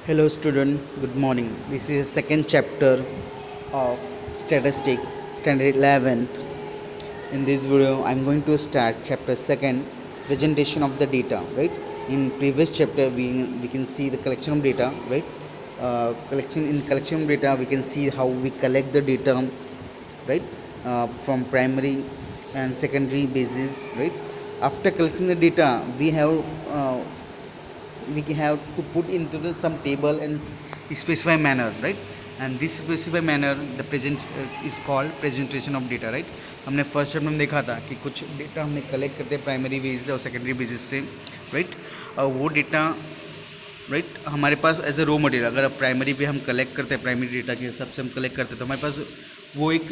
Hello student, good morning. This is the second chapter of Statistic, Standard 11th. In this video, I'm going to start chapter 2nd, presentation of the data, right? In previous chapter, we can see the collection of data, right? Collection of data, we can see how we collect the data, right? From primary and secondary basis, right? After collecting the data, we have to put into some table and specify manner, right? And this specify manner the present is called presentation of data, right? हमने first chapter में देखा था कि कुछ data हमने collect करते हैं primary basis से और सेकेंडरी बेसिस से, राइट? और वो डेटा, राइट, हमारे पास एज ए रो मटेरियल अगर प्राइमरी पे हम कलेक्ट करते हैं, प्राइमरी डेटा के हिसाब से हम कलेक्ट करते हैं, तो हमारे पास वो एक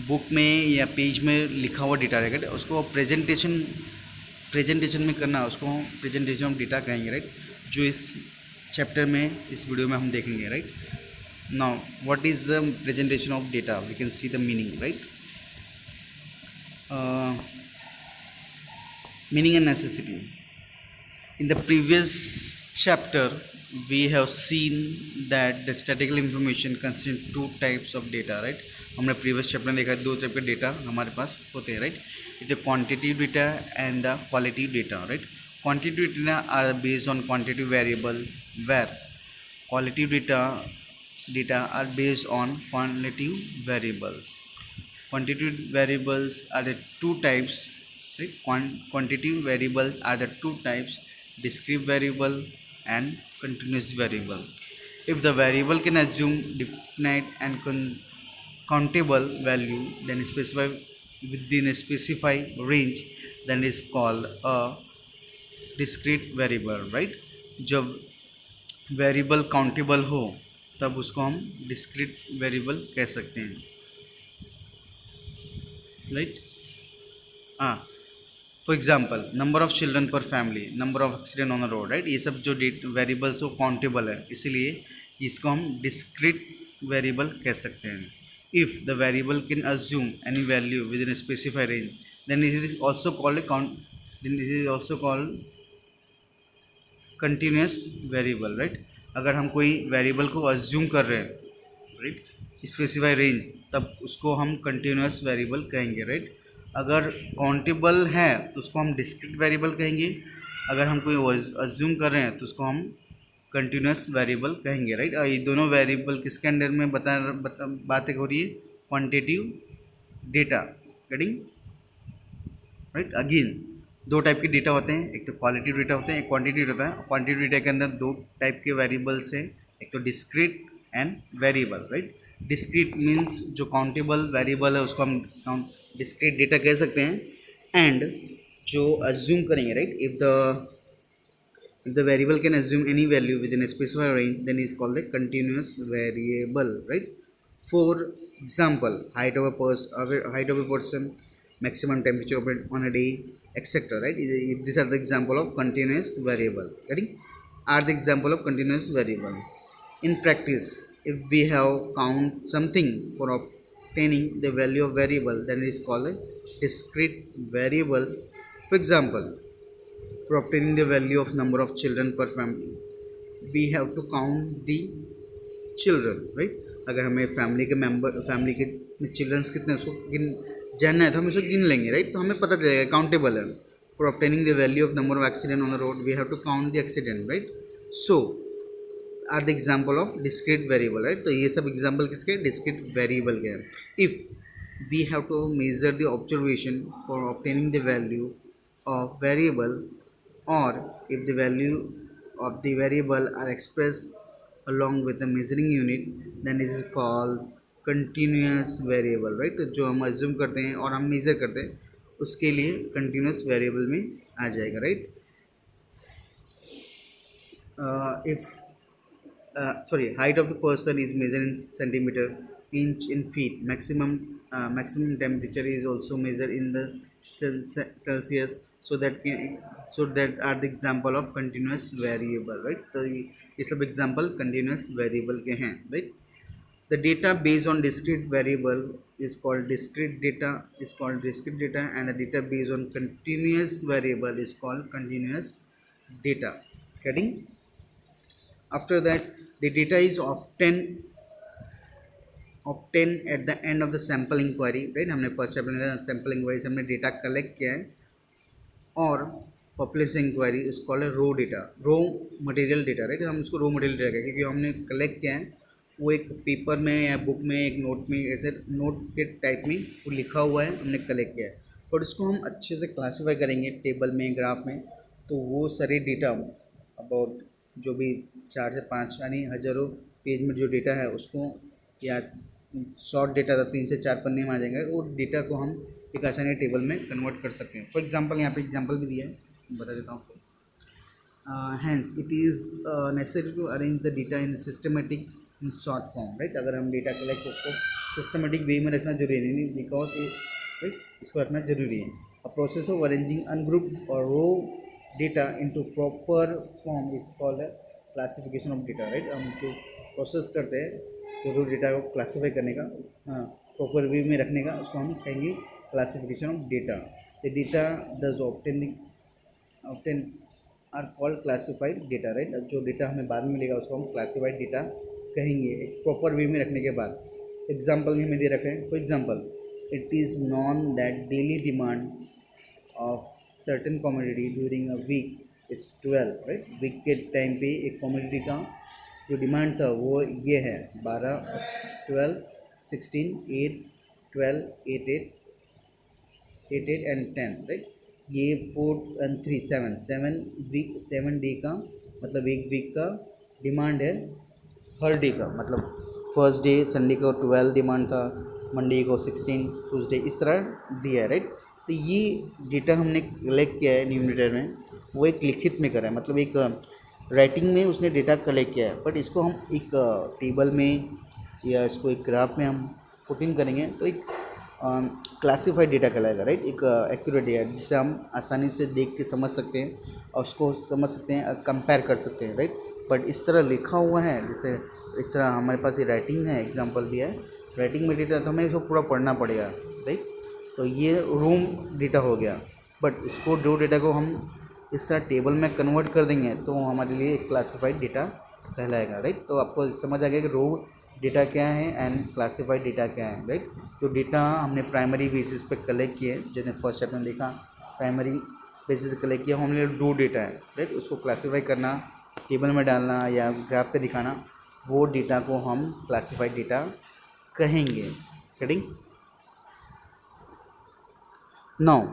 बुक में या पेज में लिखा हुआ डेटा रहेगा, उसको प्रेजेंटेशन में करना, उसको प्रेजेंटेशन ऑफ डेटा कहेंगे, राइट? जो इस चैप्टर में, इस वीडियो में हम देखेंगे, right? Now what is the presentation of data? We can see the meaning, right? Meaning and necessity. In the previous chapter we have seen that the statistical information consists two types of data, right? हमने previous chapter में देखा दो type के data हमारे पास होते हैं, right? It quantitative data and the qualitative data, right? Quantitative data are based on quantitative variable where qualitative data are based on qualitative variables. Quantitative variables are the two types, right? Quantitative variables are the two types: discrete variable and continuous variable. If the variable can assume definite and countable value, then specify within a specified range, then is called a discrete variable, right? जब variable countable हो तब उसको हम discrete variable कह सकते हैं, right? For example number of children per family, number of accident on the road, right? ये सब जो वेरिएबल्स वो काउंटेबल है, इसीलिए इसको हम डिस्क्रीट वेरिएबल कह सकते हैं. If the variable can assume any value within specified range, then it is also called continuous variable, right? अगर हम कोई वेरिएबल को अज्यूम कर रहे हैं, राइट, स्पेसिफाई रेंज, तब उसको हम कंटिन्यूस वेरिएबल कहेंगे, राइट? अगर काउंटेबल है तो उसको हम डिस्क्रीट वेरिएबल कहेंगे. अगर हम कोई अज्यूम कर रहे हैं तो उसको हम कंटिन्यूस वेरिएबल कहेंगे, राइट? और ये दोनों वेरिएबल किसके अंडर में बातें हो रही है? Quantitative data, getting, right? Again दो टाइप के डेटा होते हैं, एक तो क्वालिटी डेटा होते हैं, एक क्वांटिटी होता है. क्वांटिटी डेटा के अंदर दो टाइप के वेरिएबल्स हैं, एक तो discrete and variable, right? Discrete means जो काउंटेबल वेरिएबल है उसको हम डिस्क्रीट डेटा कह सकते हैं. एंड जो अज्यूम करेंगे, right, if the variable can assume any value within a specified range, then is called the continuous variable, right? For example, height of a person, maximum temperature on a day, etc., right? These are the example of continuous variable, right? Are the example of continuous variable. In practice, if we have count something for obtaining the value of variable, then it is called a discrete variable. For example, for obtaining the value of number of children per family, we have to count the children, right? अगर हमें family के children's कितने उसको जानना है तो हम उसको गिन लेंगे, राइट? तो हमें पता चलेगा काउंटेबल है. For obtaining the value of number of accident on the road, we have to count the accident, right? So are the example of discrete variable, right? तो ये सब एग्जाम्पल किसके? डिस्क्रीट वेरिएबल के हैं. If we have to measure the observation for obtaining the value of variable, or if the value of the variable are expressed along with the measuring unit, then this is called continuous variable, right? तो जो हम assume करते हैं और हम measure करते हैं उसके लिए continuous variable में आ जाएगा, right? If height of the person is measured in centimeter, inch in feet, maximum temperature is also measured in the Celsius, so that are the example of continuous variable, right? तो ये सब example continuous variable के हैं, right? The data based on discrete variable is called discrete data, and the data based on continuous variable is called continuous data. Getting? After that the data is obtain at the end of the sample inquiry, right. हमने first chapter sample inquiry से हमने data collect किया है, और population inquiry is called raw data, raw material data, right. हम उसको रो material data क्योंकि हमने कलेक्ट किया है वो एक पेपर में या बुक में, एक नोट में, ऐसे नोट के टाइप में वो लिखा हुआ है, हमने कलेक्ट किया है। और उसको हम अच्छे से क्लासीफाई करेंगे टेबल में, ग्राफ में, तो वो सारे डेटा अबाउट जो भी 4 से 5 यानी हज़ारों पेज में जो डेटा है उसको, या शॉर्ट डेटा था 3 से 4 पन्ने में आ जाएंगे, वो डेटा को हम एक आसानी टेबल में कन्वर्ट कर सकते हैं। फॉर एग्जांपल यहाँ पे एग्जांपल भी दिया है, बता देता हूँ आपको। Hence it is necessary to arrange the data in systematic in short form, right. अगर हम डेटा कलेक्ट उसको सिस्टमेटिक वे में रखना जरूरी नहीं, बिकॉज राइट इसको रखना जरूरी है। A process of arranging ungroup और raw data into proper form is called classification of data, right. हम जो प्रोसेस करते हैं जो रो डेटा को क्लासीफाई करने का, प्रॉपर वे में रखने का, उसको हम कहेंगे classification of data. The data thus obtain are called classified data, right. जो डेटा हमें बाद में मिलेगा उसको हम क्लासिफाइड डेटा कहेंगे, एक प्रॉपर वे में रखने के बाद। एग्जाम्पल हमें दे रखे हैं। For example, it is known that daily demand of certain commodity during a week is 12, right. Week के टाइम पे एक कमोडिटी का जो डिमांड था वो ये है 12, 12, 16, 8, 12, 8, 8 एंड 10, राइट। ये 4 and 3 7 डे का मतलब एक वीक का डिमांड है, हर डे का मतलब फर्स्ट डे संडे को 12 डिमांड था, मंडे को 16, ट्यूसडे, इस तरह दिया है, राइट। तो ये डेटा हमने कलेक्ट किया है न्यूमरेटर में, वो एक लिखित में करा है, मतलब एक राइटिंग में उसने डेटा कलेक्ट किया है, बट इसको हम एक टेबल में या इसको एक ग्राफ में हम पुट इन करेंगे तो एक क्लासिफाइड डेटा कहलाएगा, राइट। एक एक्यूरेट डेटा जिसे हम आसानी से देख के समझ सकते हैं और उसको समझ सकते हैं और कंपेयर कर सकते हैं, राइट। बट इस तरह लिखा हुआ है, जैसे इस तरह हमारे पास ये राइटिंग है, एग्जांपल दिया है राइटिंग में डेटा, तो हमें इसको पूरा पढ़ना पड़ेगा, राइट। तो ये रूम डेटा हो गया, बट इसको रो डेटा को हम इस तरह टेबल में कन्वर्ट कर देंगे तो हमारे लिए एक क्लासिफाइड डेटा कहलाएगा, राइट। तो आपको समझ आ गया कि रो डेटा क्या है एंड क्लासिफाइड डेटा क्या है, राइट। जो डेटा हमने प्राइमरी बेसिस पे कलेक्ट किए, जैसे फर्स्ट चैप्टर में देखा, प्राइमरी बेसिस पे कलेक्ट किया हमने दो डेटा है, राइट। उसको क्लासिफाई करना, टेबल में डालना या ग्राफ पे दिखाना, वो डेटा को हम क्लासिफाइड डेटा कहेंगे। करेक्ट। नाउ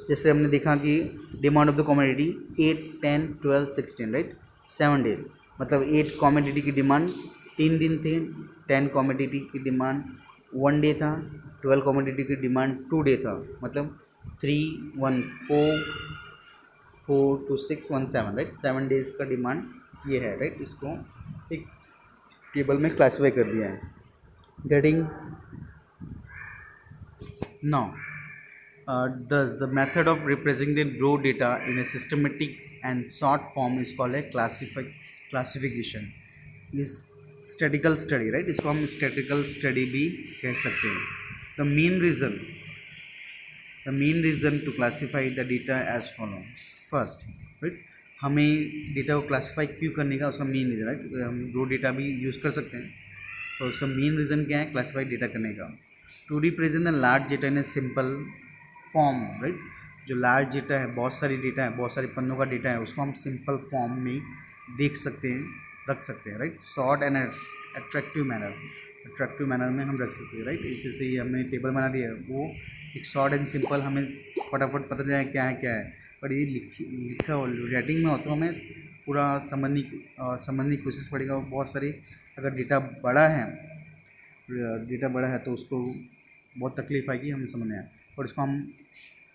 जैसे हमने देखा कि demand of the commodity 8, 10, 12, 16, right, 7 days, मतलब 8 कमोडिटी की डिमांड 3 दिन थे, 10 कमोडिटी की डिमांड 1 डे था, 12 कमोडिटी की डिमांड 2 डे था, मतलब 3, 1, 4, 4 to 6, 1, 7, राइट। 7 डेज का डिमांड ये है, राइट। इसको एक टेबल में क्लासीफाई कर दिया है। Getting now thus the method of representing the raw data in a systematic and short form is called a classification is statistical study, right। इसको हम statistical study भी कह सकते हैं। the main reason to classify the data as follow first, right। हमें data को classify क्यों करने का उसका मेन रीज़न, राइट। हम रो डेटा भी यूज़ कर सकते हैं, तो उसका मेन रीज़न क्या है क्लासीफाइड डेटा करने का, to represent the large data in a simple form, right. जो लार्ज डेटा है, बहुत सारी डेटा है, बहुत सारे पन्नों का डेटा है, उसको हम सिंपल फॉर्म में देख सकते हैं, रख सकते हैं, right. Short and attractive manner में हम रख सकते हैं, राइट। जैसे ये हमने टेबल बना दिया है, वो एक शॉर्ट एंड सिंपल, हमें फटाफट पता चले क्या है, पर ये लिखा राइटिंग में हो तो हमें पूरा समझने की कोशिश पड़ेगा। बहुत सारी अगर डेटा बड़ा है तो उसको बहुत तकलीफ आएगी हमें समझने में, और इसको हम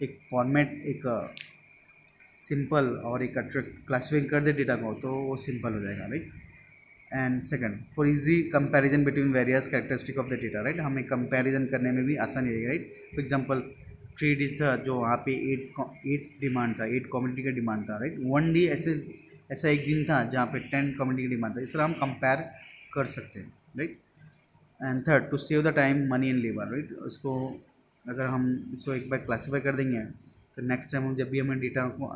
एक फॉर्मेट, एक सिंपल और एक क्लासीफाई कर दे डेटा को तो वो सिंपल हो जाएगा, right. And second, for easy comparison between various characteristic of the data, right. हमें कंपैरिजन करने में भी आसानी रहेगी, राइट। फॉर एग्जांपल 3 डे था जो वहाँ पे 8 डिमांड था, 8 कम्युनिटी का डिमांड था, राइट। 1 डे ऐसा एक दिन था जहाँ पे 10 कम्युनिटी की डिमांड था। इस तरह हम कंपेयर कर सकते हैं, right. And third, to save the time, money and labour, right. उसको अगर हम इसको एक बार क्लासीफाई कर देंगे तो नेक्स्ट टाइम हम जब भी हमें डेटा को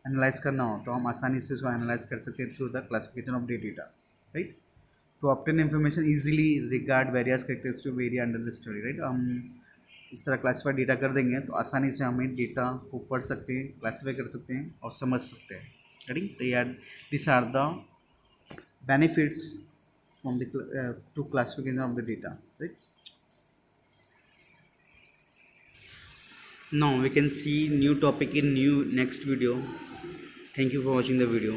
एनालाइज करना हो तो हम आसानी से उसको एनालाइज कर सकते हैं through the classification of data, right. तो obtain information easily regard various characters to vary under the story, right. हम इस तरह क्लासीफाइड डेटा कर देंगे तो आसानी से हमें डेटा को पढ़ सकते हैं, क्लासीफाई कर सकते हैं और समझ सकते हैं, राइट। तो यार this are the benefits from the to classification of the data, right. Now we can see new topic in new next video. Thank you for watching the video.